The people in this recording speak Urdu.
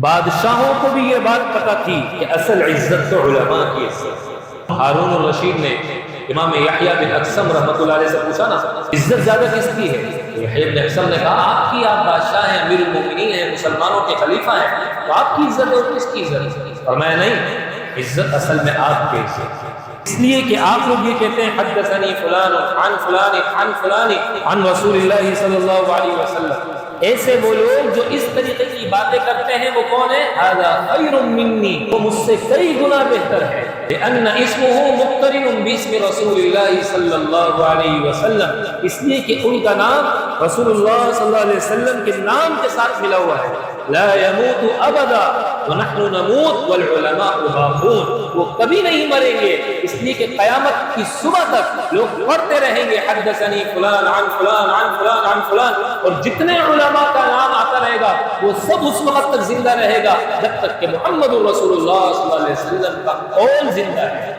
بادشاہوں کو بھی یہ بات پتہ تھی کہ اصل عزت تو علماء کی عزت۔ ہارون الرشید نے امام یحییٰ بن اقسم رحمۃ اللہ علیہ سے پوچھا نا عزت زیادہ کس کی ہے؟ یحییٰ بن اقسم نے کہا آپ کی، آپ بادشاہ ہیں، امیر المومنین ہیں، مسلمانوں کے خلیفہ ہیں، تو آپ کی عزت اور کس کی عزت؟ فرمایا نہیں، عزت اصل میں آپ کے عزت، اس لیے کہ آپ لوگ یہ کہتے ہیں حدثنی فلان عن فلان عن فلان عن رسول اللہ صلی اللہ علیہ وسلم، ایسے وہ لوگ جو اس طریقے کی باتیں کرتے ہیں وہ کون ہے؟ ھذا خیر منی، وہ مجھ سے کئی گنا بہتر ہے، لأن اسمہ مقترن باسم رسول اللہ صلی اللہ علیہ وسلم، اس لیے کہ ان کا نام رسول اللہ صلی اللہ علیہ وسلم کے نام کے ساتھ ملا ہوا ہے۔ لا يموت ابدا ونحن نموت والعلماء باقون، وہ کبھی نہیں مریں گے، اس لیے کہ قیامت کی صبح تک لوگ پڑھتے رہیں گے حدثنی فلان عن فلان عن فلان عن فلان، اور جتنے علماء کا نام آتا رہے گا وہ سب اس وقت تک زندہ رہے گا جب تک کہ محمد رسول اللہ صلی اللہ علیہ وسلم کا قول زندہ ہے۔